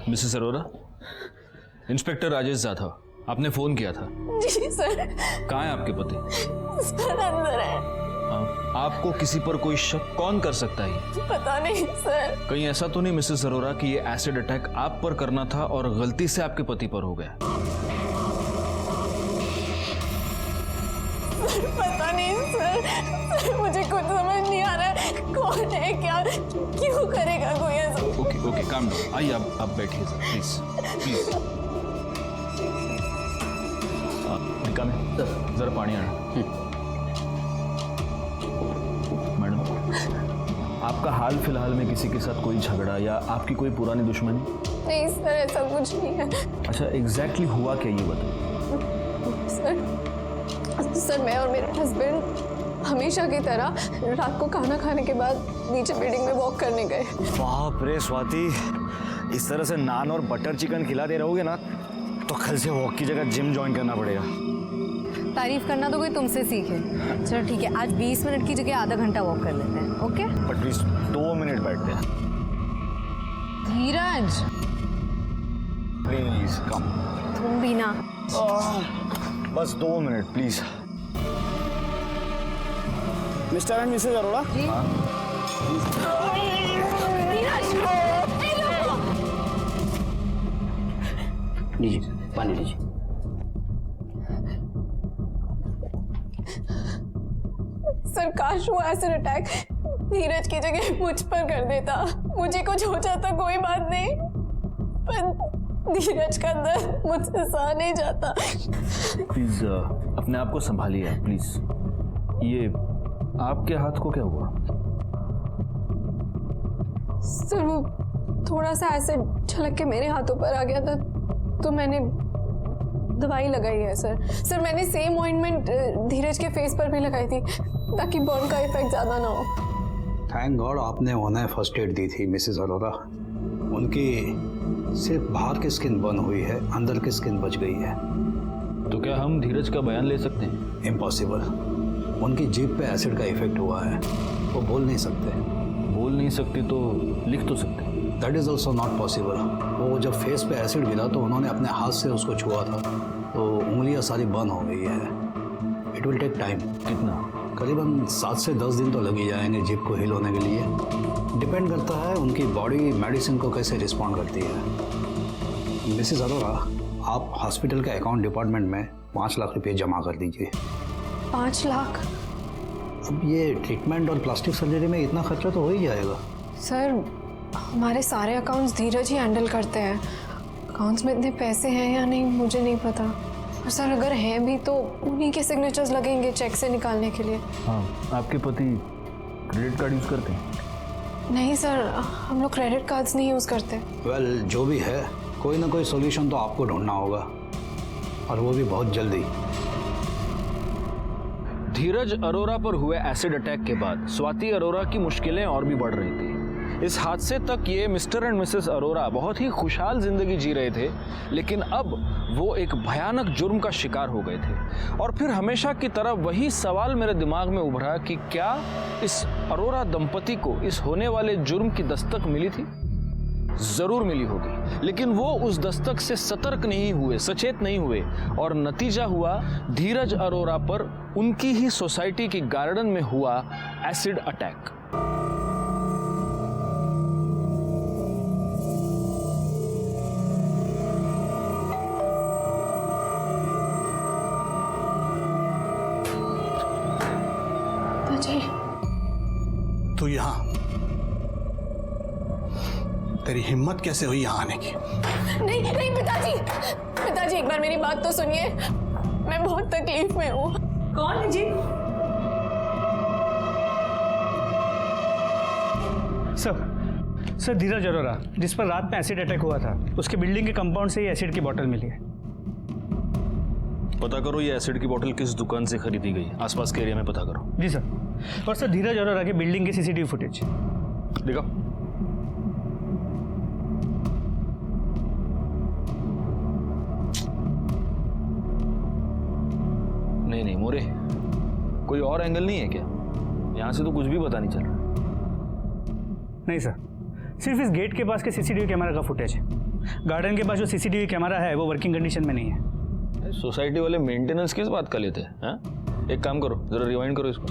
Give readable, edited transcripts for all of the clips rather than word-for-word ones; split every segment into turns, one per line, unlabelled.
Mrs Arora, inspector Rajesh Jadhav, आपने phone किया था।
जी सर।
कहाँ है आपके पति?
सर अंदर है।
आपको किसी पर कोई शक कौन कर सकता है?
पता नहीं सर।
कहीं ऐसा तो नहीं मिसेस अरोरा कि ये एसिड अटैक आप पर करना था और गलती से आपके पति पर हो गया?
पता नहीं सर, मुझे कुछ समझ नहीं आ रहा है, कौन है, क्या, क्यों करेगा कोई ऐसा।
Okay okay, calm down. आइए आप बैठिए सर, प्लीज प्लीज। निकाल जरा पानी आना। मैडम, आपका हाल फिलहाल में किसी के साथ कोई झगड़ा या आपकी कोई पुरानी दुश्मनी?
नहीं सर, ऐसा कुछ नहीं है।
अच्छा, एग्जैक्टली हुआ क्या ये बताइए।
सर मैं और मेरे हस्बैंड हमेशा की तरह रात को खाना खाने के बाद नीचे बिल्डिंग में वॉक करने गए।
बाप रे स्वाति, इस तरह से नान और बटर चिकन खिला दे रहोगे ना तो कल से वॉक की जगह जिम ज्वाइन करना पड़ेगा।
तारीफ करना तो कोई तुमसे सीखे। चलो ठीक है, आज 20 मिनट की जगह आधा घंटा वॉक कर लेते हैं। ओके?
बट प्लीज 2 मिनट बैठते हैं।
Dheeraj,
please come.
तुम भी ना।
बस 2 minute please.
Mister and Mrs Arora.
जी।
लीजिए पानी लीजिए।
सर काश वो एसिड अटैक धीरज की जगह मुझ पर कर देता, मुझे कुछ हो जाता कोई बात नहीं, पर धीरज का दर्द मुझसे सहा नहीं जाता।
प्लीज अपने आप को संभालिए प्लीज। ये आपके हाथ को क्या हुआ?
सर वो थोड़ा सा एसिड छलक के मेरे हाथों पर आ गया था तो मैंने दवाई लगाई है सर। सर मैंने सेम ऑइंटमेंट धीरज के फेस पर भी लगाई थी ताकि बर्न का इफेक्ट ज्यादा ना हो।
थैंक गॉड आपने उन्हें फर्स्ट एड दी थी मिसेस अरोरा। उनकी सिर्फ बाहर की स्किन बर्न हुई है, अंदर की स्किन बच गई है।
तो क्या हम धीरज का बयान ले सकते हैं?
इम्पॉसिबल। उनकी जीभ पे एसिड का इफेक्ट हुआ है, वो बोल नहीं सकते।
बोल नहीं सकते तो लिख तो सकते।
That is also not possible. वो जब फेस पे एसिड गिरा तो उन्होंने अपने हाथ से उसको छुआ था, तो उंगलियां सारी बर्न हो गई है। It will take time.
कितना?
करीबन 7 से 10 दिन तो लग ही जाएंगे जीभ को हील होने के लिए। डिपेंड करता है उनकी बॉडी मेडिसिन को कैसे रिस्पॉन्ड करती है। मिसेस अरोरा, आप हॉस्पिटल के अकाउंट डिपार्टमेंट में 5 लाख रुपये जमा कर दीजिए।
5 लाख?
अब ये ट्रीटमेंट और प्लास्टिक सर्जरी में इतना खर्चा तो हो ही जाएगा।
सर हमारे सारे अकाउंट्स धीरज ही हैंडल करते हैं, अकाउंट्स में इतने पैसे हैं या नहीं मुझे नहीं पता। और सर अगर हैं भी तो उन्हीं के सिग्नेचर्स लगेंगे चेक से निकालने के लिए।
हाँ, आपके पति क्रेडिट कार्ड यूज करते हैं?
नहीं सर, हम लोग क्रेडिट कार्ड्स नहीं यूज़ करते।
वेल, जो भी है कोई ना कोई सॉल्यूशन तो आपको ढूंढना होगा, और वो भी बहुत जल्दी।
धीरज अरोरा पर हुए एसिड अटैक के बाद स्वाति अरोरा की मुश्किलें और भी बढ़ रही थी। इस हादसे तक ये मिस्टर एंड मिसेस अरोरा बहुत ही खुशहाल जिंदगी जी रहे थे, लेकिन अब वो एक भयानक जुर्म का शिकार हो गए थे। और फिर हमेशा की तरह वही सवाल मेरे दिमाग में उभरा कि क्या इस अरोरा दंपति को इस होने वाले जुर्म की दस्तक मिली थी? जरूर मिली होगी, लेकिन वो उस दस्तक से सतर्क नहीं हुए, सचेत नहीं हुए, और नतीजा हुआ धीरज अरोरा पर उनकी ही सोसाइटी की गार्डन में हुआ एसिड अटैक।
तू यहाँ, तेरी हिम्मत कैसे हुई यहाँ आने की?
नहीं नहीं पिताजी, पिताजी एक बार मेरी बात तो सुनिए, मैं बहुत तकलीफ में हूँ।
कौन है जी?
सर धीरज अरोरा, जिस पर रात में एसिड अटैक हुआ था, उसके बिल्डिंग के कंपाउंड से ही एसिड की बोतल मिली है।
पता करो ये एसिड की बोतल किस दुकान से खरीदी गई, आसपास के एरिया में पता करो।
जी सर। और सर धीरज अरोरा के बिल्डिंग की सीसीटीवी फुटेज
देखो। नहीं नहीं मोरे, कोई और एंगल नहीं है क्या? यहाँ से तो कुछ भी पता नहीं चल रहा।
नहीं सर, सिर्फ इस गेट के पास के सीसीटीवी कैमरा का फुटेज है। गार्डन के पास जो सीसीटीवी कैमरा है वो वर्किंग कंडीशन में नहीं है।
सोसाइटी वाले मेंटेनेंस किस बात का लेते हैं? हाँ? एक काम करो, जरा रिवाइंड करो इसको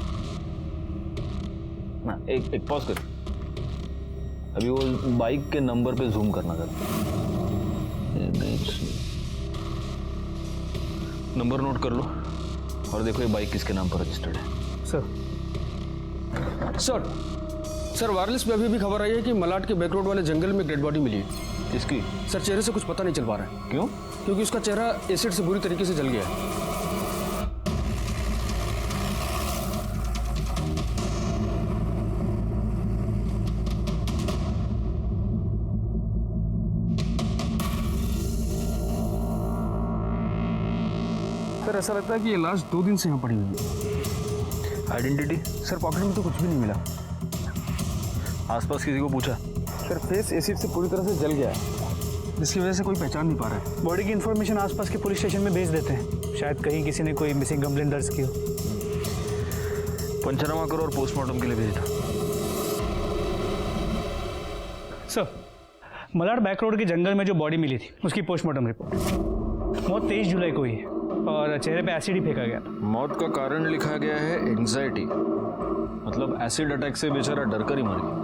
ना, एक पॉज कर। अभी वो बाइक के नंबर पे जूम करना था, नंबर नोट कर लो और देखो ये बाइक किसके नाम पर रजिस्टर्ड है।
सर वायरलेस पे अभी भी खबर आई है कि मलाड के बैक रोड वाले जंगल में डेड बॉडी मिली है।
किसकी?
सर चेहरे से कुछ पता नहीं चल पा रहा है।
क्यों?
क्योंकि उसका चेहरा एसिड से बुरी तरीके से जल गया है। सर ऐसा लगता है कि ये लाश 2 दिन से यहाँ पड़ी हुई है।
आइडेंटिटी?
सर पॉकेट में तो कुछ भी नहीं मिला।
आसपास किसी को पूछा?
सर फेस एसिड से पूरी तरह से जल गया है, जिसकी वजह से कोई पहचान नहीं पा रहा है।
बॉडी की इन्फॉर्मेशन आसपास के पुलिस स्टेशन में भेज देते हैं, शायद कहीं किसी ने कोई मिसिंग कंप्लेंट दर्ज की हो।
पंचनामा करो और पोस्टमार्टम के लिए भेज दो।
सर मलाड बैक रोड के जंगल में जो बॉडी मिली थी उसकी पोस्टमार्टम रिपोर्ट। मौत 23 जुलाई को हुई है और चेहरे पे एसिड ही फेंका गया था।
मौत का कारण लिखा गया है एंजाइटी, मतलब एसिड अटैक से बेचारा डर कर ही मर गया।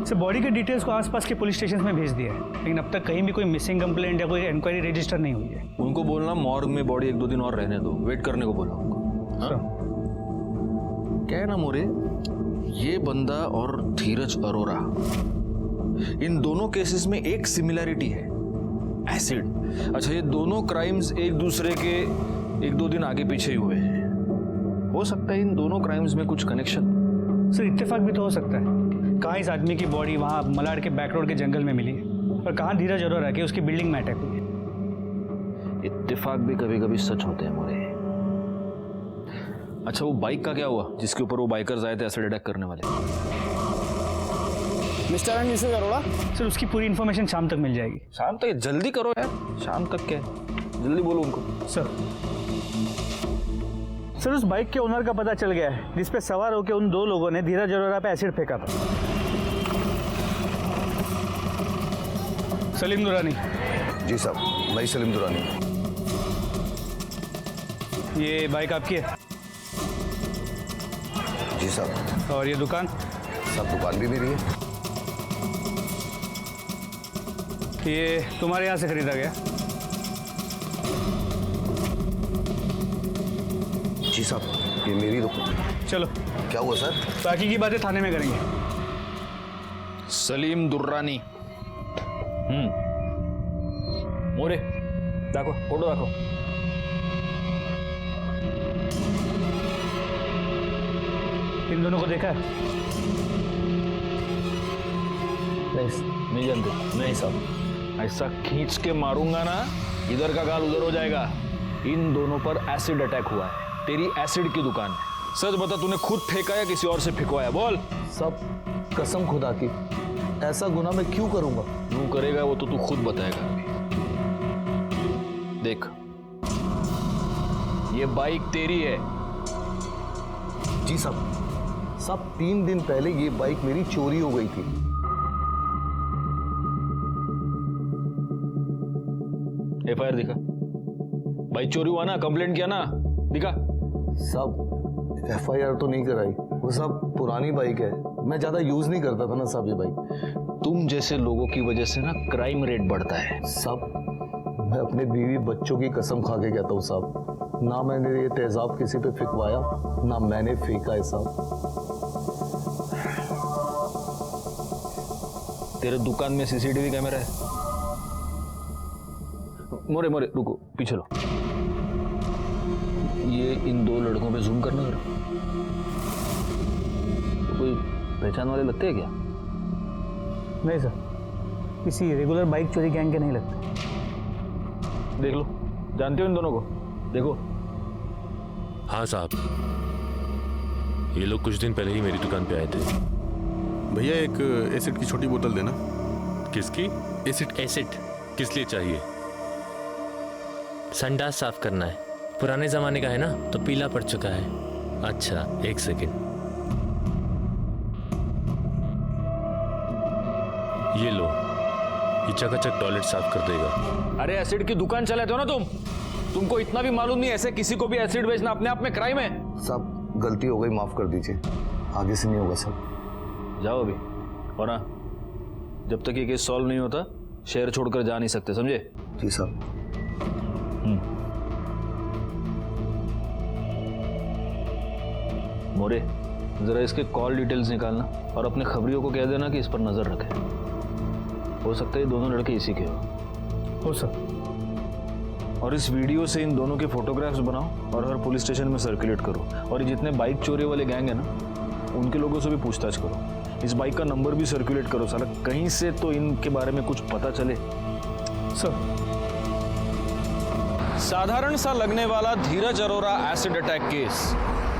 सर बॉडी के डिटेल्स को आसपास के पुलिस स्टेशन में भेज दिया है, लेकिन अब तक कहीं भी कोई मिसिंग कंप्लेंट या कोई इंक्वायरी रजिस्टर नहीं हुई है।
उनको बोलना मॉर्ग में बॉडी 1-2 दिन और रहने दो, वेट करने को बोला उनको। हाँ? क्या है ना मोरे, ये बंदा और धीरज अरोरा, इन दोनों केसेस में एक सिमिलैरिटी है, एसिड। अच्छा, ये दोनों क्राइम्स एक दूसरे के 1-2 दिन आगे पीछे ही हुए हैं। हो सकता है इन दोनों क्राइम्स में कुछ कनेक्शन।
सर इत्तेफाक भी तो हो सकता है, कहाँ इस आदमी की बॉडी वहाँ मलाड के बैक रोड के जंगल में मिली है और कहाँ धीरज अरोरा के उसकी बिल्डिंग में अटैक हुई है।
इत्तेफाक भी कभी कभी सच होते हैं मोरे। अच्छा, वो बाइक का क्या हुआ जिसके ऊपर वो बाइकर्स आए थे एसिड अटैक करने वाले?
Mr and Mrs Arora,
sir उसकी पूरी इन्फॉर्मेशन शाम तक मिल जाएगी।
शाम तक? जल्दी करो यार, शाम तक क्या है, जल्दी बोलो उनको।
सर उस बाइक के ओनर का पता चल गया है जिस पे सवार होकर उन 2 लोगों ने धीरज अरोरा पे एसिड फेंका था। सलीम दुरानी।
जी साहब, मैं सलीम दुरानी।
ये बाइक आपकी है?
जी साहब।
और ये दुकान?
सब दुकान भी मेरी है।
ये तुम्हारे यहाँ से खरीदा गया?
जी साहब, ये मेरी दुकान।
चलो।
क्या हुआ सर?
बाकी की बातें थाने में करेंगे।
सलीम दुर्रानी। मोरे देखो, फोटो देखो।
इन दोनों को देखा है?
नहीं जानते? नहीं साहब, ऐसा खींच के मारूंगा ना, इधर का गाल उधर हो जाएगा। इन दोनों पर एसिड अटैक हुआ है, तेरी एसिड की दुकान है। सच बता, तूने खुद फेंका या किसी और से फेंकवाया? बोल।
सब कसम खुदा की, ऐसा गुनाह मैं क्यों करूंगा?
क्यों करेगा वो तो तू खुद बताएगा। देख, ये बाइक तेरी है।
जी साहब, सब 3 दिन पहले ये बाइक मेरी चोरी हो गई थी।
एफआईआर दिखा। बाइक चोरी हुआ ना, कंप्लेंट किया ना, दिखा।
सब एफआईआर तो नहीं कराई, वो सब पुरानी बाइक है, मैं ज्यादा यूज नहीं करता था ना साहब ये बाइक।
तुम जैसे लोगों की वजह से ना क्राइम रेट बढ़ता है।
सब मैं अपने बीवी बच्चों की कसम खा के कहता हूँ साहब, ना मैंने ये तेजाब किसी पे फेंकवाया, ना मैंने फेंका है साहब।
तेरे दुकान में सीसीटीवी कैमरा है? मोरे मोरे रुको, पीछे लो। ये इन 2 लड़कों पे जूम करना जरा। तो कोई पहचान वाले लगते हैं क्या?
नहीं सर, किसी रेगुलर बाइक चोरी गैंग के नहीं लगते।
देख लो, जानते हो इन दोनों को? देखो।
हाँ साहब, ये लोग कुछ दिन पहले ही मेरी दुकान पे आए थे।
भैया एक एसिड की छोटी बोतल देना।
किसकी?
एसिड।
एसिड किस लिए चाहिए?
संडास साफ करना है, पुराने जमाने का है ना, तो पीला पड़ चुका है। अच्छा, 1 सेकेंड।
ये लो, ये चकाचक टॉयलेट साफ कर देगा।
अरे एसिड की दुकान चलाते हो ना तुमको इतना भी मालूम नहीं ऐसे किसी को भी एसिड बेचना अपने आप में क्राइम है।
साहब गलती हो गई, माफ कर दीजिए, आगे से नहीं होगा सर।
जाओ अभी, और हाँ, जब तक ये केस सॉल्व नहीं होता शहर छोड़कर जा नहीं सकते, समझे?
जी साहब।
मोरे, जरा इसके कॉल डिटेल्स निकालना और अपने खबरियों को कह देना कि इस पर नजर रखें। हो सकता है ये दोनों लड़के इसी के हो
सर।
और इस वीडियो से इन दोनों के फोटोग्राफ्स बनाओ और हर पुलिस स्टेशन में सर्कुलेट करो। और ये जितने बाइक चोरी वाले गैंग है ना, उनके लोगों से भी पूछताछ करो। इस बाइक का नंबर भी सर्कुलेट करो, साला कहीं से तो इनके बारे में कुछ पता चले।
सर,
साधारण सा लगने वाला धीरज अरोरा एसिड अटैक केस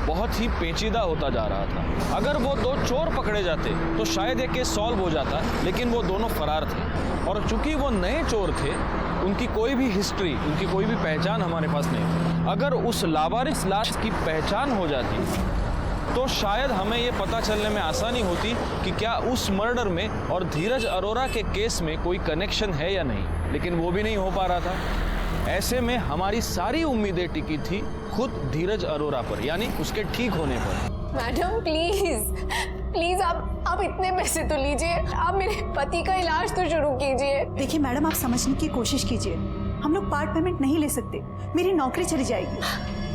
बहुत ही पेचीदा होता जा रहा था। अगर वो दो चोर पकड़े जाते तो शायद ये केस सॉल्व हो जाता, लेकिन वो दोनों फरार थे और चूंकि वो नए चोर थे, उनकी कोई भी हिस्ट्री, उनकी कोई भी पहचान हमारे पास नहीं थी। अगर उस लावारिस लाश की पहचान हो जाती तो शायद हमें ये पता चलने में आसानी होती कि क्या उस मर्डर में और धीरज अरोरा के केस में कोई कनेक्शन है या नहीं, लेकिन वो भी नहीं हो पा रहा था। ऐसे में हमारी सारी उम्मीदें टिकी थी खुद धीरज अरोरा पर, यानी उसके ठीक होने पर।
मैडम प्लीज आप इतने पैसे तो लीजिए, आप मेरे पति का इलाज तो शुरू कीजिए।
देखिए मैडम, आप समझने की कोशिश कीजिए, हम लोग पार्ट पेमेंट नहीं ले सकते, मेरी नौकरी चली जाएगी।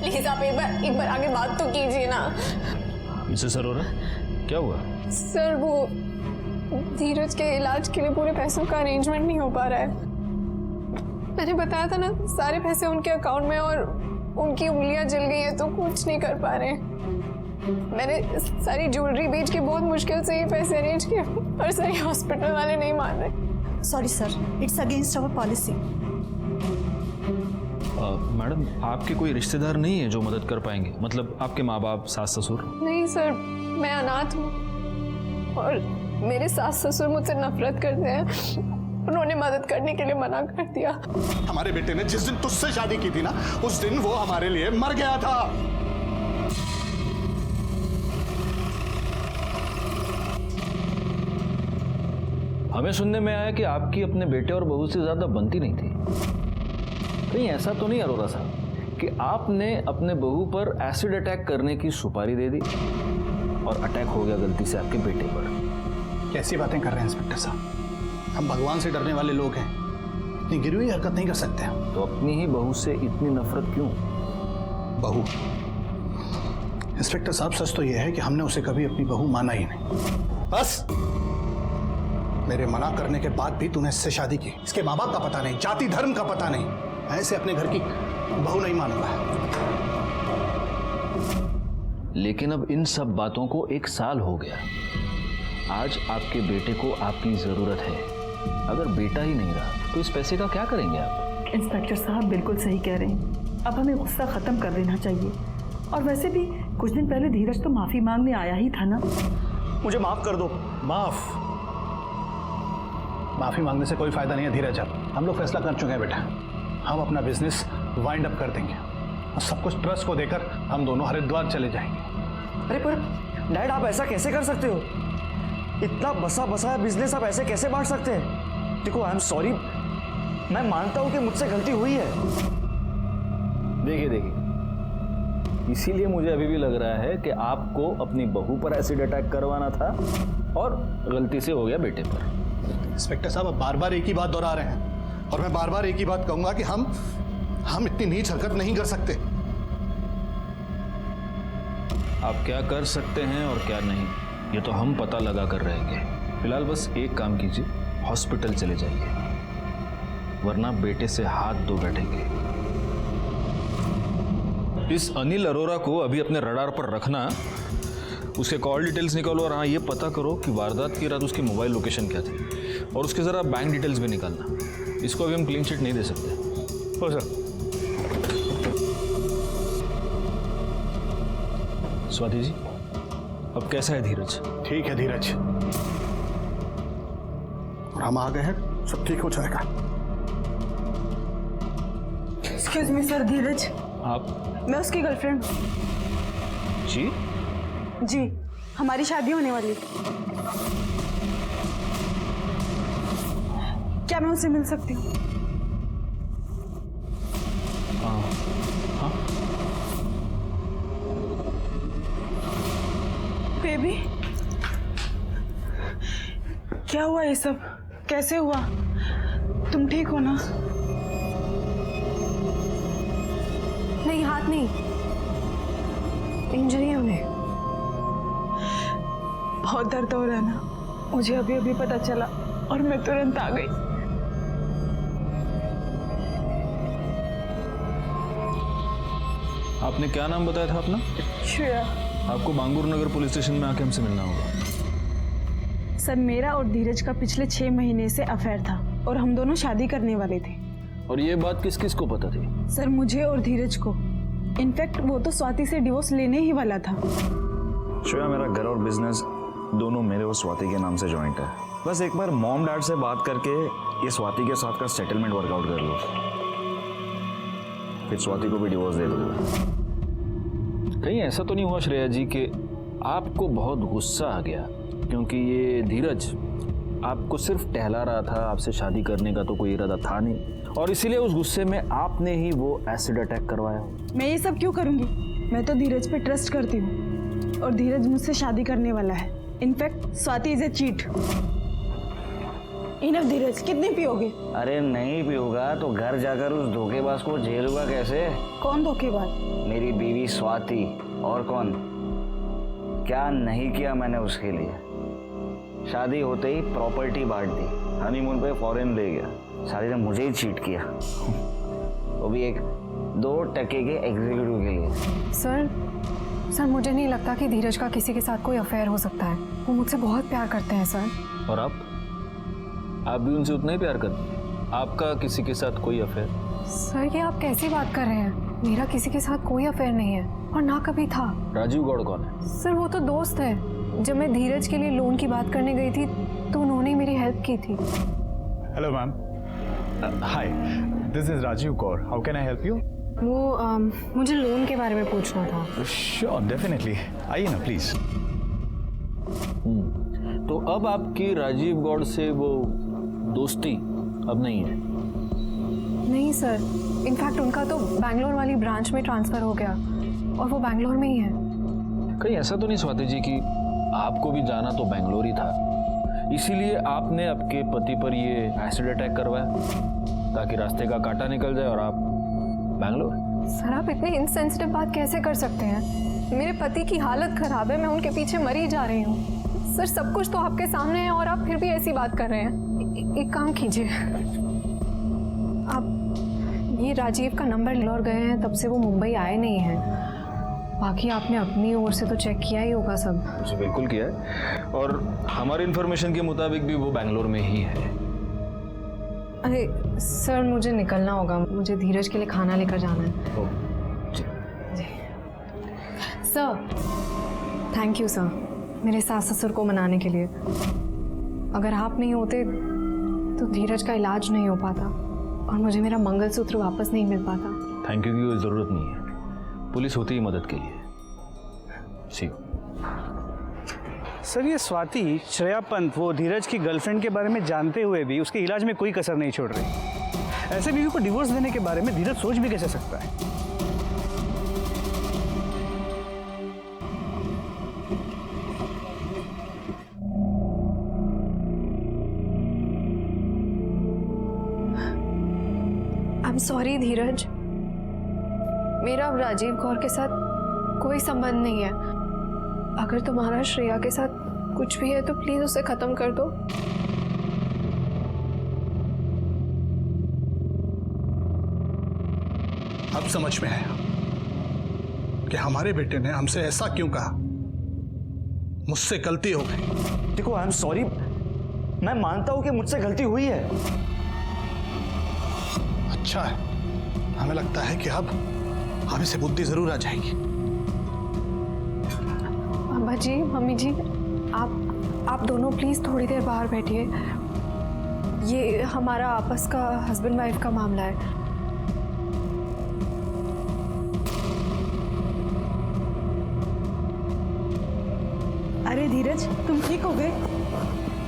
प्लीज आप एक बार आगे बात तो कीजिए ना।
मिसेस अरोरा, क्या हुआ?
सर वो धीरज के इलाज के लिए पूरे पैसों का अरेंजमेंट नहीं हो पा रहा है। मैंने बताया था ना, सारे पैसे उनके अकाउंट में और उनकी उंगलियां जल गई हैं तो कुछ नहीं कर पा रहे। मैंने सारी ज्वेलरी बेच के बहुत मुश्किल से ये पैसे अरेंज किए, और सर हॉस्पिटल वाले नहीं मान रहे।
Sorry sir, it's against our policy.
Madam, आपके कोई रिश्तेदार नहीं है जो मदद कर पाएंगे? मतलब आपके माँ बाप, सास ससुर?
नहीं सर, मैं अनाथ हूँ और मेरे सास ससुर मुझसे नफरत करते हैं। उन्होंने मदद करने के लिए मना कर दिया।
हमारे बेटे ने जिस दिन तुझसे शादी की थी ना, उस दिन वो हमारे लिए मर गया था।
हमें सुनने में आया कि आपकी अपने बेटे और बहू से ज्यादा बनती नहीं थी। कहीं ऐसा तो नहीं अरोरा साहब कि आपने अपने बहू पर एसिड अटैक करने की सुपारी दे दी और अटैक हो गया गलती से आपके बेटे पर?
कैसी बातें कर रहे हैं इंस्पेक्टर साहब, हम भगवान से डरने वाले लोग हैं, इतनी गिरी हुई हरकत नहीं कर सकते हम।
तो अपनी ही बहू से इतनी नफरत क्यों?
बहू? इंस्पेक्टर साहब, सच तो यह है कि हमने उसे कभी अपनी बहू माना ही नहीं। बस मेरे मना करने के बाद भी तूने इससे शादी की। इसके माँ बाप का पता नहीं, जाति धर्म का पता नहीं, ऐसे अपने घर की बहू नहीं मानूंगा।
लेकिन अब इन सब बातों को 1 साल हो गया। आज आपके बेटे को आपकी जरूरत है। अगर बेटा ही नहीं रहा तो इस पैसे का क्या करेंगे आप?
इंस्पेक्टर साहब बिल्कुल सही कह रहे हैं, अब हमें गुस्सा खत्म कर देना चाहिए। और वैसे भी कुछ दिन पहले धीरज तो माफी मांगने आया ही था ना।
मुझे माफ कर दो। माफी मांगने से कोई फायदा नहीं है धीरज। अब हम लोग फैसला कर चुके हैं बेटा, हम अपना बिजनेस वाइंड अप कर देंगे और सब कुछ ट्रस्ट को देकर हम दोनों हरिद्वार चले जाएंगे।
अरे पर डैड, आप ऐसा कैसे कर सकते हो? इतना बसा बसाया बिजनेस आप ऐसे कैसे बांट सकते हैं? देखो, आई एम सॉरी, मैं मानता हूं कि मुझसे गलती हुई है।
देखिए, इसीलिए मुझे अभी भी लग रहा है कि आपको अपनी बहू पर एसिड अटैक करवाना था और गलती से हो गया बेटे पर।
इंस्पेक्टर साहब, अब बार बार एक ही बात दोहरा रहे हैं और मैं बार बार एक ही बात कहूंगा कि हम इतनी नीच हरकत नहीं कर सकते।
आप क्या कर सकते हैं और क्या नहीं, ये तो हम पता लगा कर रहेंगे। फिलहाल बस एक काम कीजिए, हॉस्पिटल चले जाइए, वरना बेटे से हाथ धो बैठेंगे। इस अनिल अरोरा को अभी अपने रडार पर रखना, उसके कॉल डिटेल्स निकालो और हाँ, ये पता करो कि वारदात की रात उसकी मोबाइल लोकेशन क्या थी, और उसके ज़रा बैंक डिटेल्स भी निकालना। इसको अभी हम क्लीन चिट नहीं दे सकते।
हो सर।
स्वाति जी, अब कैसा है धीरज?
ठीक है धीरज, और हम आ गए हैं, सब ठीक हो जाएगा।
एक्सक्यूज मी सर, धीरज।
आप?
मैं उसकी गर्लफ्रेंड।
जी?
जी, हमारी शादी होने वाली। क्या मैं उससे मिल सकती हूँ?
हाँ
बेबी, क्या हुआ ये सब? कैसे हुआ? तुम ठीक हो ना?
नहीं, हाथ नहीं, इंजरी है उन्हें।
बहुत दर्द हो रहा है ना? मुझे अभी अभी पता चला और मैं तुरंत आ गई।
आपने क्या नाम बताया था अपना?
श्रेया।
आपको बांगूर नगर पुलिस स्टेशन में आके हमसे मिलना होगा।
सर, मेरा और धीरज का पिछले 6 महीने से अफेयर था और हम दोनों शादी करने वाले थे।
और ये बात किस किस को पता थी?
सर, मुझे और धीरज को। इनफैक्ट वो तो स्वाति से डिवोर्स लेने ही वाला था।
श्रेया, मेरा घर और बिजनेस दोनों मेरे और स्वाति के नाम से जॉइंट है। बस एक बार मॉम डैड से बात करके ये स्वाति के साथ का सेटलमेंट वर्कआउट कर लो, फिर स्वाति को भी डिवोर्स दे दूंगा।
कहीं ऐसा तो नहीं हुआ श्रेया जी कि आपको बहुत गुस्सा आ गया क्योंकि ये धीरज आपको सिर्फ टहला रहा था, आपसे शादी करने का तो कोई इरादा था नहीं, और इसीलिए उस गुस्से में आपने ही वो एसिड अटैक करवाया?
मैं ये सब क्यों करूंगी? मैं तो धीरज पे ट्रस्ट करती हूँ और धीरज मुझसे शादी करने वाला है। In fact Swati is a cheat. Enough Dheeraj, कितने पियोगे?
अरे नहीं पियूंगा तो घर जाकर उस धोखेबाज को झेलूंगा कैसे?
कौन धोखेबाज?
मेरी बीवी स्वाति। और कौन? क्या नहीं किया मैंने उसके लिए? शादी होते ही प्रॉपर्टी बांट दी, हनीमून पे फॉरेन ले गया, शादी ने मुझे ही चीट किया, वो भी एक 2% के एग्जीक्यूटिव के लिए।
सर, मुझे नहीं लगता कि धीरज का किसी के साथ कोई अफेयर हो सकता है। वो मुझसे बहुत प्यार करते हैं सर।
और आप भी उनसे उतना ही प्यार करते हैं? आपका किसी के साथ कोई अफेयर?
सर, ये आप कैसी बात कर रहे हैं? मेरा किसी के साथ कोई अफेयर नहीं है और ना कभी था।
राजीव गौड़ कौन है?
सर, वो तो दोस्त है। जब मैं धीरज के लिए लोन की बात करने गई थी तो उन्होंने मेरी हेल्प की थी।
Hello ma'am, hi, this is Rajiv Kaur, how can I help you?
वो मुझे लोन के बारे में पूछना था।
श्योर, डेफिनेटली, आइए ना प्लीज।
तो अब आपकी राजीव गौड़ से वो दोस्ती अब नहीं है?
नहीं सर, इनफैक्ट उनका तो बैंगलोर वाली ब्रांच में ट्रांसफर हो गया और वो बैंगलोर में ही है।
कहीं ऐसा तो नहीं स्वाति जी कि आपको भी जाना तो बैंगलोर ही था, इसीलिए आपने आपके पति पर ये एसिड अटैक करवाया ताकि रास्ते का कांटा निकल जाए और आप बैंगलोर?
सर, आप इतनी इनसेंसिटिव बात कैसे कर सकते हैं? मेरे पति की हालत खराब है, मैं उनके पीछे मरी जा रही हूँ। सर, सब कुछ तो आपके सामने है और आप फिर भी ऐसी बात कर रहे हैं। एक काम कीजिए, आप ये राजीव का नंबर लौट गए हैं, तब से वो मुंबई आए नहीं हैं। बाकी आपने अपनी ओर से तो चेक किया ही होगा सब।
जी बिल्कुल किया है, और हमारी इन्फॉर्मेशन के मुताबिक भी वो बैंगलोर में ही है।
अरे सर, मुझे निकलना होगा, मुझे धीरज के लिए खाना लेकर जाना है।
जी
सर, थैंक यू सर, मेरे सास ससुर को मनाने के लिए। अगर आप नहीं होते तो धीरज का इलाज नहीं हो पाता और मुझे मेरा मंगलसूत्र वापस नहीं मिल पाता।
थैंक यू की कोई ज़रूरत नहीं है, पुलिस होती ही मदद के लिए। सी यू।
सर, ये स्वाति श्रेया पंत वो धीरज की गर्लफ्रेंड के बारे में जानते हुए भी उसके इलाज में कोई कसर नहीं छोड़ रही। ऐसे बीवी को डिवोर्स देने के बारे में धीरज सोच भी कैसे सकता है?
आई एम सॉरी धीरज, मेरा अब राजीव कौर के साथ कोई संबंध नहीं है। अगर तुम्हारा श्रेया के साथ कुछ भी है तो प्लीज उसे खत्म कर दो।
अब समझ में आया कि हमारे बेटे ने हमसे ऐसा क्यों कहा। मुझसे गलती हो गई।
देखो, आई एम सॉरी, मैं मानता हूं कि मुझसे गलती हुई है।
अच्छा है, हमें लगता है कि अब इसे बुद्धि जरूर आ जाएगी।
अम्मा जी, मम्मी जी, आप दोनों प्लीज थोड़ी देर बाहर बैठिए। ये हमारा आपस का हस्बैंड वाइफ का मामला है।
अरे धीरज, तुम ठीक हो गए?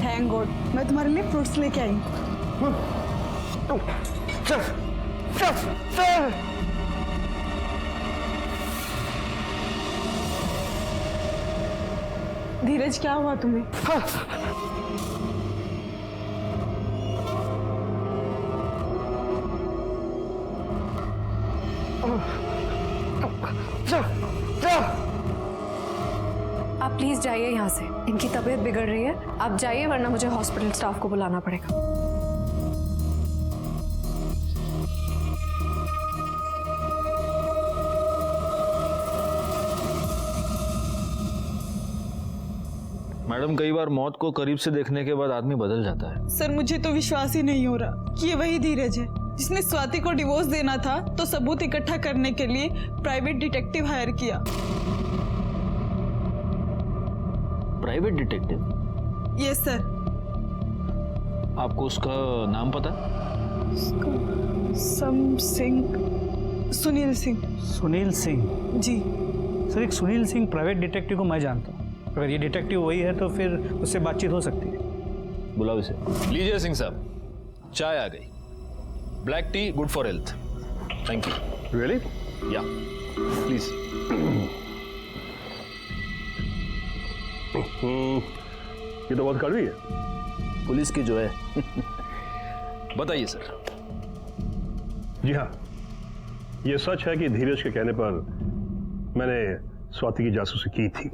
थैंक गॉड, मैं तुम्हारे लिए फ्रूट्स लेके आई। धीरज क्या हुआ तुम्हें?
आप प्लीज जाइए यहाँ से, इनकी तबीयत बिगड़ रही है। आप जाइए वरना मुझे हॉस्पिटल स्टाफ को बुलाना पड़ेगा।
मैडम, कई बार मौत को करीब से देखने के बाद आदमी बदल जाता है।
सर मुझे तो विश्वास ही नहीं हो रहा कि ये वही धीरज है जिसने स्वाति को डिवोर्स देना था तो सबूत इकट्ठा करने के लिए प्राइवेट डिटेक्टिव हायर किया।
Private detective?
Yes sir.
आपको उसका नाम पता?
सम सिंह, सुनील सिंह।
सुनील सिंह?
जी
सर, एक सुनील सिंह प्राइवेट डिटेक्टिव को मैं जानता हूँ। अगर ये डिटेक्टिव वही है तो फिर उससे बातचीत हो सकती है।
बुलाओ इसे। लीजिए सिंह साहब, चाय आ गई। Black T good for health. Thank you.
Really?
या प्लीज।
ये तो बहुत कड़वी है।
पुलिस की जो है। बताइए सर।
जी हाँ, ये सच है कि धीरज के कहने पर मैंने स्वाति की जासूसी की थी।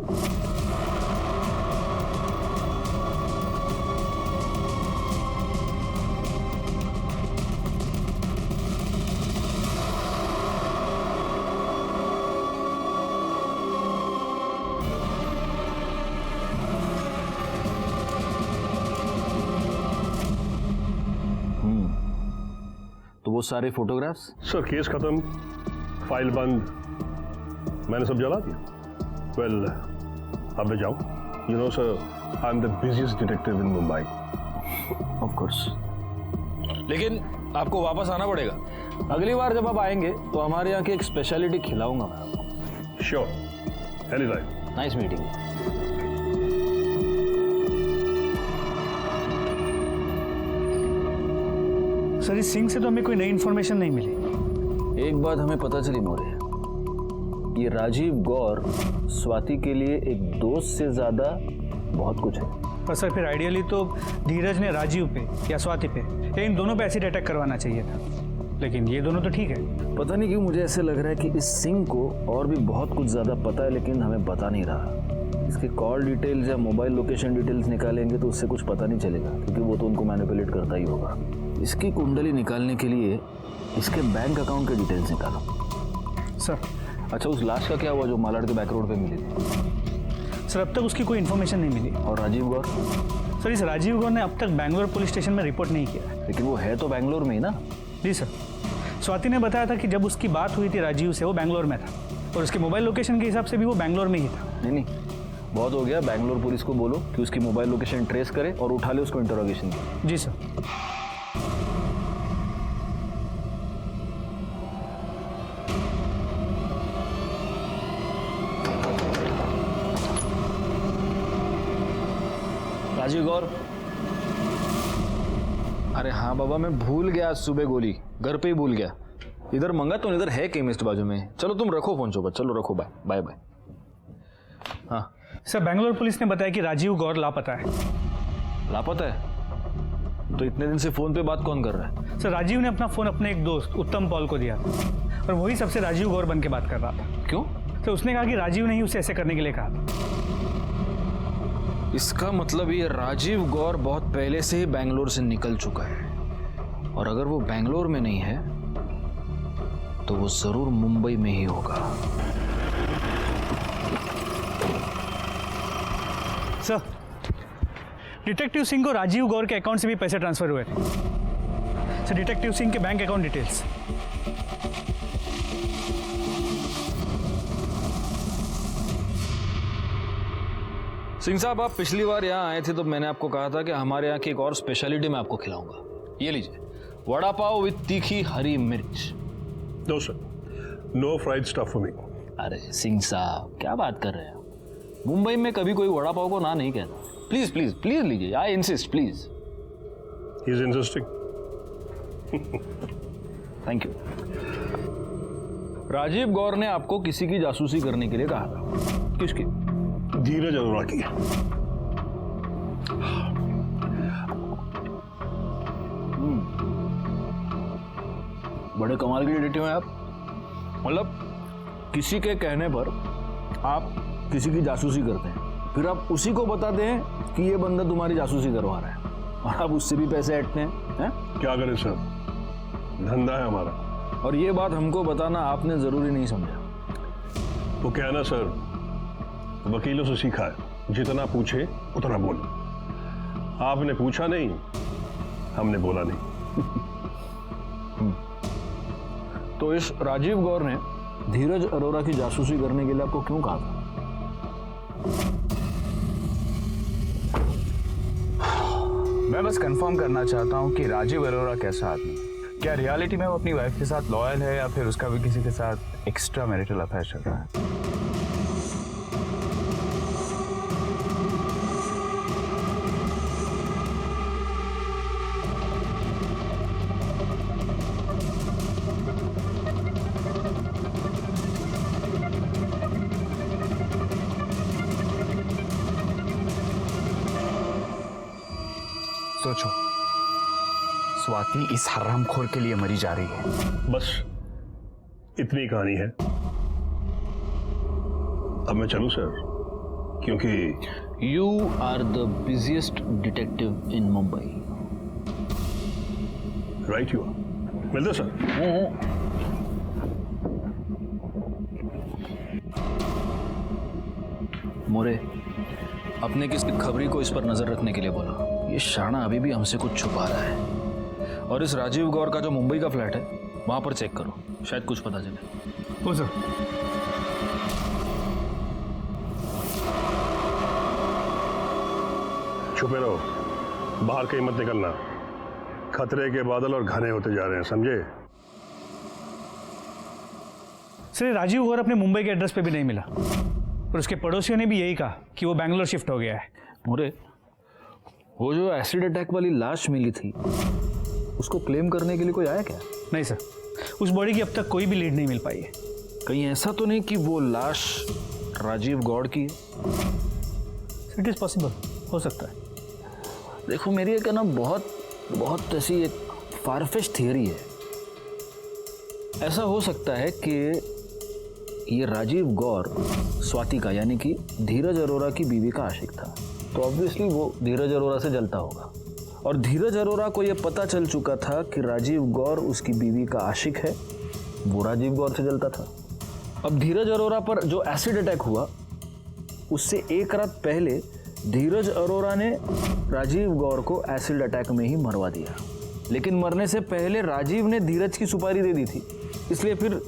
तो वो सारे फोटोग्राफ्स?
सर केस खत्म, फाइल बंद, मैंने सब जला दिया। वेल, अब मैं जाऊं। You know sir, I am the busiest detective in Mumbai.
Of course. लेकिन आपको वापस आना पड़ेगा। अगली बार जब आप आएंगे तो हमारे यहाँ की एक स्पेशलिटी खिलाऊंगा मैं आपको।
Sure, any time.
Nice meeting.
Sir, इस सिंह से तो हमें कोई नई इन्फॉर्मेशन नहीं मिली।
एक बात हमें पता चली मौर्य, ये राजीव गौर स्वाति के लिए एक दोस्त से ज्यादा बहुत कुछ है।
पर सर, फिर आइडियली तो धीरज ने राजीव पे या स्वाति पे या इन दोनों पे एसिड अटैक करवाना चाहिए था, लेकिन ये दोनों तो ठीक है।
पता नहीं क्यों मुझे ऐसे लग रहा है कि इस सिंह को और भी बहुत कुछ ज्यादा पता है, लेकिन हमें बता नहीं रहा। इसके कॉल डिटेल्स या मोबाइल लोकेशन डिटेल्स निकालेंगे तो उससे कुछ पता नहीं चलेगा, क्योंकि वो तो उनको मैनिपुलेट करता ही होगा। इसकी कुंडली निकालने के लिए इसके बैंक अकाउंट के डिटेल्स निकालो।
सर।
अच्छा, उस लाश का क्या हुआ जो मालाड के बैक रोड पे मिली थी?
सर, अब तक उसकी कोई इन्फॉर्मेशन नहीं मिली।
और राजीव गौर?
सर, इस राजीव गौर ने अब तक बैंगलोर पुलिस स्टेशन में रिपोर्ट नहीं किया।
लेकिन वो है तो बैंगलोर में ही ना?
जी सर। स्वाति ने बताया था कि जब उसकी बात हुई थी राजीव से वो बैंगलोर में था, और उसके मोबाइल लोकेशन के हिसाब से भी वो बैंगलोर में ही था।
नहीं, बहुत हो गया। बैंगलोर पुलिस को बोलो कि उसकी मोबाइल लोकेशन ट्रेस करे और उठा ले उसको इंटरोगेशन की।
जी सर।
राजीव गौर? अरे हाँ बाबा, मैं भूल गया, सुबह गोली घर पे ही भूल गया। इधर मंगा तो इधर है केमिस्ट बाजू में। चलो तुम रखो फोन चोपर, चलो रखो। Bye bye bye. हाँ
सर, बैंगलोर पुलिस ने बताया कि राजीव गौर लापता है।
लापता है? तो इतने दिन से फोन पे बात कौन कर रहा है?
सर, राजीव ने अपना फोन अपने एक दोस्त उत्तम पॉल को दिया था, और वही सबसे राजीव गौर बन के बात कर रहा था।
क्यों?
तो उसने कहा कि राजीव ने ही उसे ऐसे करने के लिए कहा था।
इसका मतलब ये राजीव गौर बहुत पहले से ही बैंगलोर से निकल चुका है, और अगर वो बैंगलोर में नहीं है तो वो जरूर मुंबई में ही होगा।
सर, डिटेक्टिव सिंह को राजीव गौर के अकाउंट से भी पैसे ट्रांसफर हुए थे। सर, डिटेक्टिव सिंह के बैंक अकाउंट डिटेल्स।
सिंह साहब, आप पिछली बार यहाँ आए थे तो मैंने आपको कहा था कि हमारे यहाँ की एक और स्पेशलिटी मैं आपको खिलाऊंगा। ये लीजिए, वड़ा पाव विद तीखी हरी मिर्च।
No sir, no fried stuff for me.
अरे सिंह साहब, क्या बात कर रहे हैं? मुंबई में कभी कोई वड़ा पाव को ना नहीं कहता। प्लीज प्लीज प्लीज लीजिए, I insist, please.
He is insisting.
Thank you. Rajiv Gaur ने आपको किसी की जासूसी करने के लिए कहा था। किसकी?
धीरज अरोरा की।
बड़े कमाल के डिटेक्टिव हैं आप। मतलब किसी के कहने पर आप किसी की जासूसी करते हैं, फिर आप उसी को बताते हैं कि ये बंदा तुम्हारी जासूसी करवा रहा है, और आप उससे भी पैसे ऐंठते हैं।
क्या करें सर, धंधा है हमारा।
और ये बात हमको बताना आपने जरूरी नहीं समझा।
वो क्या है ना सर, वकीलों से सीखा है, जितना पूछे उतना बोलो। आपने पूछा नहीं, हमने बोला नहीं।
तो इस राजीव गौर ने धीरज अरोरा की जासूसी करने के लिए आपको क्यों कहा था?
मैं बस कंफर्म करना चाहता हूँ कि राजीव अरोरा कैसा आदमी, क्या रियलिटी में वो अपनी वाइफ के साथ लॉयल है या फिर उसका भी किसी के साथ एक्स्ट्रा मैरिटल अफेयर चल रहा है। सोचो, स्वाति इस हरामखोर के लिए मरी जा रही है।
बस इतनी कहानी है। अब मैं चलूं सर, क्योंकि
you are the busiest detective in Mumbai.
Right you are. मिलते सर।
मोरे, अपने किसी खबरी को इस पर नजर रखने के लिए बोला। ये शाना अभी भी हमसे कुछ छुपा रहा है। और इस राजीव गौर का जो मुंबई का फ्लैट है वहां पर चेक करो, शायद कुछ पता चले।
हो सर।
छुपे रहो, बाहर कहीं मत निकलना। खतरे के बादल और घने होते जा रहे हैं, समझे?
सर, राजीव गौर अपने मुंबई के एड्रेस पे भी नहीं मिला, और उसके पड़ोसियों ने भी यही कहा कि वो बैंगलोर शिफ्ट हो गया है।
मोरे, वो जो एसिड अटैक वाली लाश मिली थी उसको क्लेम करने के लिए कोई आया क्या?
नहीं सर, उस बॉडी की अब तक कोई भी लीड नहीं मिल पाई है।
कहीं ऐसा तो नहीं कि वो लाश राजीव गौड़ की है?
इट इज पॉसिबल, हो सकता है।
देखो, मेरी एक ना बहुत ऐसी एक फारफेच थियरी है। ऐसा हो सकता है कि ये राजीव गौर स्वाति का, यानी कि धीरज अरोरा की बीवी का आशिक था, तो ऑब्वियसली वो धीरज अरोरा से जलता होगा। और धीरज अरोरा को ये पता चल चुका था कि राजीव गौर उसकी बीवी का आशिक है, वो राजीव गौर से जलता था। अब धीरज अरोरा पर जो एसिड अटैक हुआ, उससे एक रात पहले धीरज अरोरा ने राजीव गौर को एसिड अटैक में ही मरवा दिया। लेकिन मरने से पहले राजीव ने धीरज की सुपारी दे दी थी, इसलिए फिर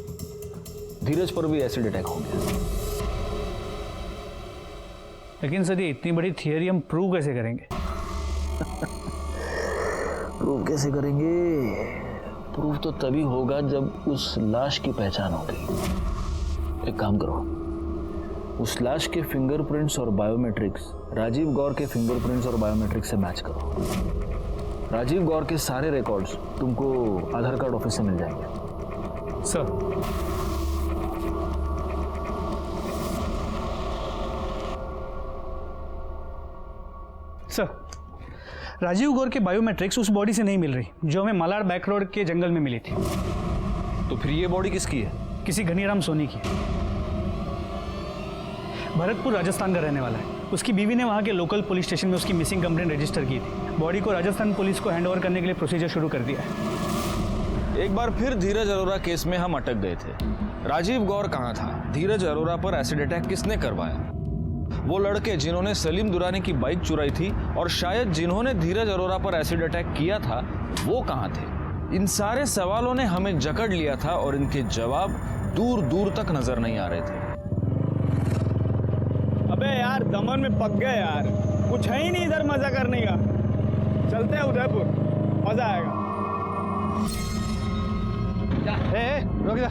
धीरज पर भी एसिड अटैक हो गया।
लेकिन सर, ये इतनी बड़ी थियरी हम प्रूव कैसे करेंगे?
प्रूव कैसे करेंगे? प्रूव तो तभी होगा जब उस लाश की पहचान होगी। एक काम करो, उस लाश के फिंगरप्रिंट्स और बायोमेट्रिक्स राजीव गौर के फिंगरप्रिंट्स और बायोमेट्रिक्स से मैच करो। राजीव गौर के सारे रिकॉर्ड्स तुमको आधार कार्ड ऑफिस से मिल जाएंगे।
सर, राजीव गौर के बायोमेट्रिक्स उस बॉडी से नहीं मिल रही जो हमें मालाड बैक रोड के जंगल में मिली थी।
तो फिर ये बॉडी किसकी है?
किसी घनीराम सोनी की। भरतपुर राजस्थान का रहने वाला है। उसकी बीवी ने वहाँ के लोकल पुलिस स्टेशन में उसकी मिसिंग कंप्लेंट रजिस्टर की थी। बॉडी को राजस्थान पुलिस को हैंडओवर करने के लिए प्रोसीजर शुरू कर दिया है।
एक बार फिर धीरज अरोरा केस में हम अटक गए थे। राजीव गौर कहाँ था? धीरज अरोरा पर एसिड अटैक किसने करवाया? वो लड़के जिन्होंने सलीम दुरानी की बाइक चुराई थी और शायद जिन्होंने धीरज अरोरा पर एसिड अटैक किया था, वो कहाँ थे? इन सारे सवालों ने हमें जकड़ लिया था और इनके जवाब दूर दूर तक नजर नहीं आ रहे थे।
अबे यार, दमन में पक गए यार, कुछ है ही नहीं इधर मजा करने का। चलते हैं उदयपुर, मजा आएगा। रुक जा,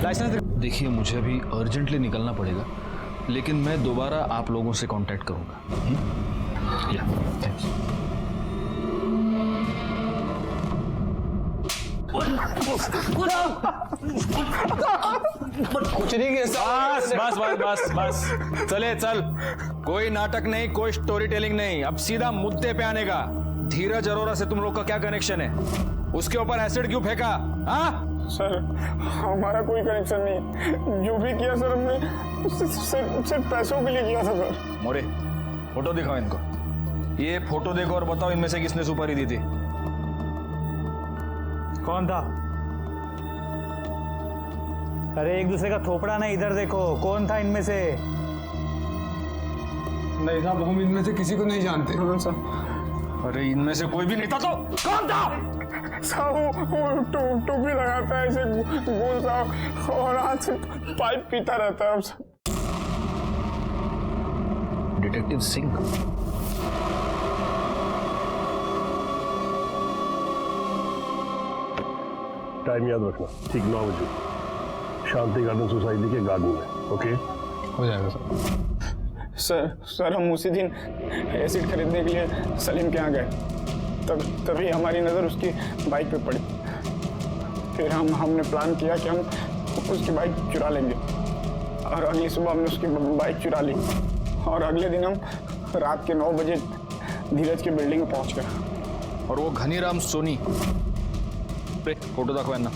लाइसेंस।
देखिए, मुझे अभी अर्जेंटली निकलना पड़ेगा, लेकिन मैं दोबारा आप लोगों से कांटेक्ट करूंगा। या, थैंक्स। कुछ नहीं किया। बस बस बस बस बस चले चल, कोई नाटक नहीं, कोई स्टोरी टेलिंग नहीं, अब सीधा मुद्दे पे आने का। धीरज अरोरा से तुम लोग का क्या कनेक्शन है? उसके ऊपर एसिड क्यों फेंका? हाँ
सर हमारा कोई कनेक्शन नहीं, जो भी किया सर हमने सिर्फ पैसों के लिए किया था सर।
मोरे फोटो दिखाओ इनको, ये फोटो देखो और बताओ इनमें से किसने सुपारी दी थी?
कौन था? अरे एक दूसरे का थोपड़ा नहीं, इधर देखो, कौन था इनमें से?
नहीं साहब, हम इनमें से किसी को नहीं जानते।
अरे इनमें से कोई भी नहीं था तो कौन था?
साहब वो टोपी लगाता है ऐसे गोल सा और हाथ से पाइप पीता रहता है।
डिटेक्टिव सिंह।
टाइम याद रखना, ठीक 9 बजे, शांति गार्डन सोसाइटी के गार्डन में। ओके,
हो जाएगा सर।
सर हम उसी दिन एसिड खरीदने के लिए सलीम के यहाँ गए, तभी हमारी नज़र उसकी बाइक पे पड़ी। फिर हमने प्लान किया कि हम उसकी बाइक चुरा लेंगे, और अगली सुबह हमने उसकी बाइक चुरा ली, और अगले दिन हम रात के 9 बजे धीरज की बिल्डिंग में पहुंच गए।
और वो घनीराम सोनी, फोटो दाखवा ना,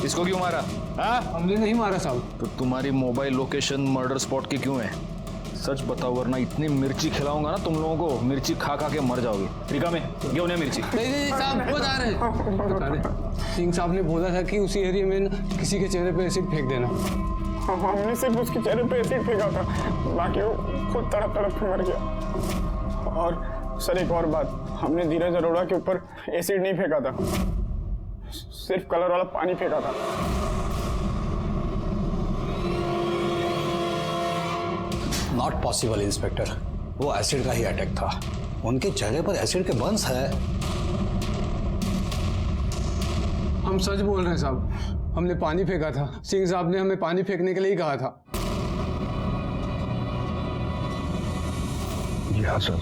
इसको क्यों मारा? हाँ
हमने नहीं मारा साहब।
तो तुम्हारी मोबाइल लोकेशन मर्डर स्पॉट की क्यों है? सच बताओ वरना इतनी मिर्ची खिलाऊंगा ना तुम लोगों को, मिर्ची खा खा के मर जाओगे। रिका में क्यों नहीं मिर्ची?
नहीं साहब, बता रहे सिंह साहब ने बोला था कि उसी एरिया में किसी के चेहरे पे एसिड फेंक देना।
हमने सिर्फ उसके चेहरे पे एसिड फेंका था, बाकी वो खुद तड़प तड़प के मर गया। और सर एक और बात, हमने धीरज अरोड़ा के ऊपर एसिड नहीं फेंका था, सिर्फ कलर वाला पानी फेंका था।
नॉट पॉसिबल इंस्पेक्टर, वो एसिड का ही अटैक था। उनके चेहरे पर एसिड के बर्न्स है।
हम सच बोल रहे हैं साहब, हमने पानी फेंका था। सिंह साहब ने हमें पानी फेंकने के लिए ही कहा था।
जी हाँ सर,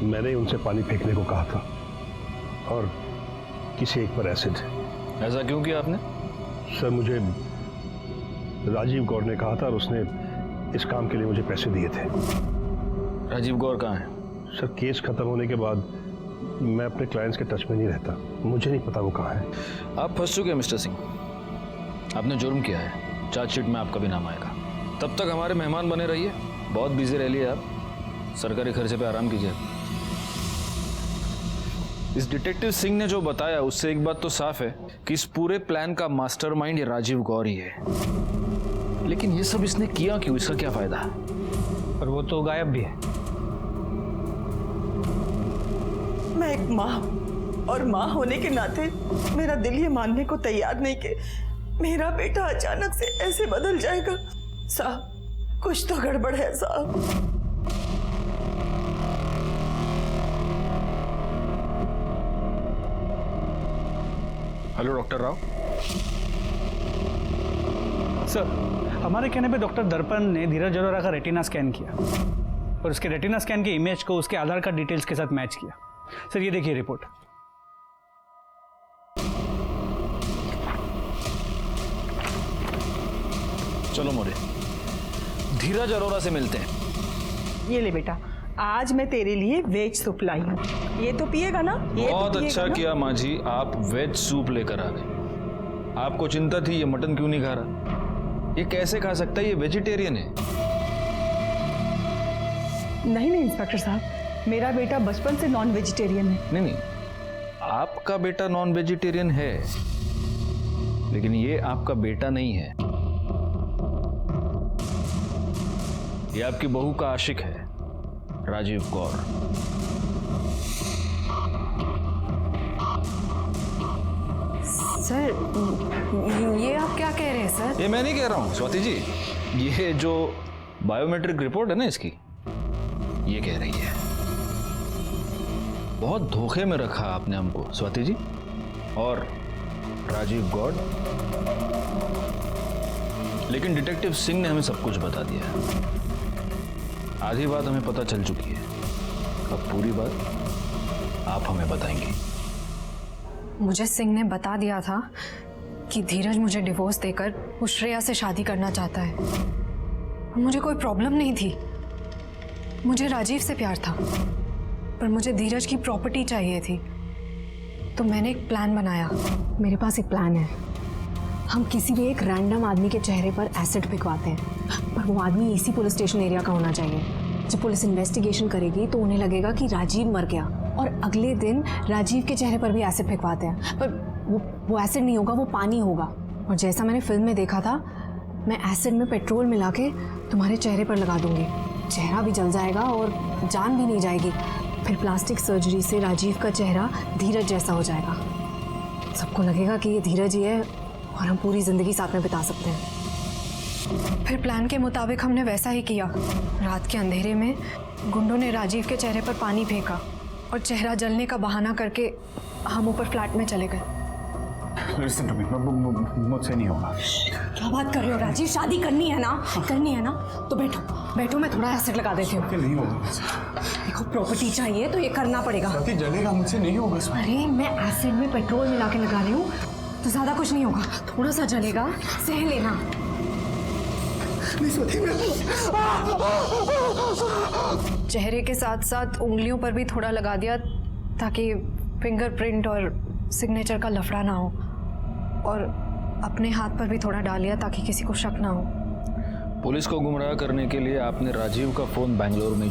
मैंने उनसे पानी फेंकने को कहा था, और किसी एक पर एसिड।
ऐसा क्यों किया आपने?
सर मुझे राजीव गौर ने कहा था, और उसने इस काम के लिए मुझे पैसे दिए थे।
राजीव गौर कहाँ है?
सर केस खत्म होने के बाद मैं अपने क्लाइंट्स के टच में नहीं रहता, मुझे नहीं पता वो कहाँ है।
आप फंस चुके हैं मिस्टर सिंह, आपने जुर्म किया है, चार्जशीट में आपका भी नाम आएगा। तब तक हमारे मेहमान बने रहिए, बहुत बिजी रह लिए आप, सरकारी खर्चे पे आराम कीजिए। इस डिटेक्टिव सिंह ने जो बताया उससे एक बात तो साफ है कि इस पूरे प्लान का मास्टरमाइंड ये राजीव गौर ही है। लेकिन ये सब इसने किया क्यों? इसका क्या फायदा?
पर वो तो गायब भी है।
मैं एक माँ, और माँ होने के नाते मेरा दिल ये मानने को तैयार नहीं कि मेरा बेटा अचानक से ऐसे बदल जाएगा। साहब कुछ तो गड़बड़ है साहब।
Hello doctor Rao.
सर हमारे कहने पे डॉक्टर दर्पण ने धीरज अरोरा का रेटिना स्कैन किया, और उसके रेटिना स्कैन के इमेज को उसके आधार कार्ड डिटेल्स के साथ मैच किया। सर ये देखिए रिपोर्ट।
चलो मोरे, धीरज अरोरा से मिलते हैं।
ये ले बेटा, आज मैं तेरे लिए वेज सूप लाई हूँ, ये तो पिएगा ना? ये
बहुत
तो
अच्छा किया माँ जी, आप वेज सूप लेकर आ गए। आपको चिंता थी ये मटन क्यों नहीं खा रहा, ये कैसे खा सकता है, ये वेजिटेरियन है।
नहीं इंस्पेक्टर साहब, मेरा बेटा बचपन से नॉन वेजिटेरियन है।
नहीं, आपका बेटा नॉन वेजिटेरियन है, लेकिन ये आपका बेटा नहीं है, ये आपकी बहू का आशिक है, राजीव गौर।
सर ये आप क्या कह रहे हैं सर?
ये मैं नहीं कह रहा हूँ स्वाति जी, ये जो बायोमेट्रिक रिपोर्ट है ना इसकी, ये कह रही है। बहुत धोखे में रखा आपने हमको स्वाति जी और राजीव गौड़, लेकिन डिटेक्टिव सिंह ने हमें सब कुछ बता दिया। आधी बात हमें पता चल चुकी है, अब पूरी बात आप हमें बताएंगी।
मुझे सिंह ने बता दिया था कि धीरज मुझे डिवोर्स देकर वो श्रेया से शादी करना चाहता है। मुझे कोई प्रॉब्लम नहीं थी, मुझे राजीव से प्यार था, पर मुझे धीरज की प्रॉपर्टी चाहिए थी। तो मैंने एक प्लान बनाया। मेरे पास एक प्लान है। हम किसी भी एक रैंडम आदमी के चेहरे पर एसिड फेंकवाते हैं, पर वो आदमी इसी पुलिस स्टेशन एरिया का होना चाहिए। जब पुलिस इन्वेस्टिगेशन करेगी तो उन्हें लगेगा कि राजीव मर गया, और अगले दिन राजीव के चेहरे पर भी एसिड फेंकवाते हैं, पर वो एसिड नहीं होगा, वो पानी होगा। और जैसा मैंने फिल्म में देखा था, मैं एसिड में पेट्रोल मिला के तुम्हारे चेहरे पर लगा दूंगी। चेहरा भी जल जाएगा और जान भी नहीं जाएगी। फिर प्लास्टिक सर्जरी से राजीव का चेहरा धीरज जैसा हो जाएगा। सबको लगेगा कि ये धीरज ही है और हम पूरी जिंदगी साथ में बिता सकते हैं। फिर प्लान के मुताबिक हमने वैसा ही किया। रात के अंधेरे में गुंडों ने राजीव के चेहरे पर पानी फेंका और चेहरा जलने का बहाना करके हम ऊपर फ्लैट में चले गए।
लिसन टू मी, मुझसे नहीं होगा।
क्या बात कर रहे हो राजीव? शादी करनी है ना? करनी है ना? तो बैठो बैठो, मैं थोड़ा एसिड लगा देती हूँ।
नहीं होगा।
देखो, प्रॉपर्टी चाहिए तो ये करना पड़ेगा।
स्वाति जलेगा, मुझसे नहीं होगा।
अरे मैं एसिड में पेट्रोल मिला के लगा रही हूँ, तो ज्यादा कुछ नहीं होगा, थोड़ा सा जलेगा, सह लेना। चेहरे के साथ साथ उंगलियों पर भी थोड़ा लगा दिया ताकि फिंगरप्रिंट और सिग्नेचर का लफड़ा ना हो, और अपने हाथ पर भी थोड़ा डाल लिया ताकि किसी को शक ना हो।
पुलिस को गुमराह करने के लिए आपने राजीव का फोन बेंगलोर में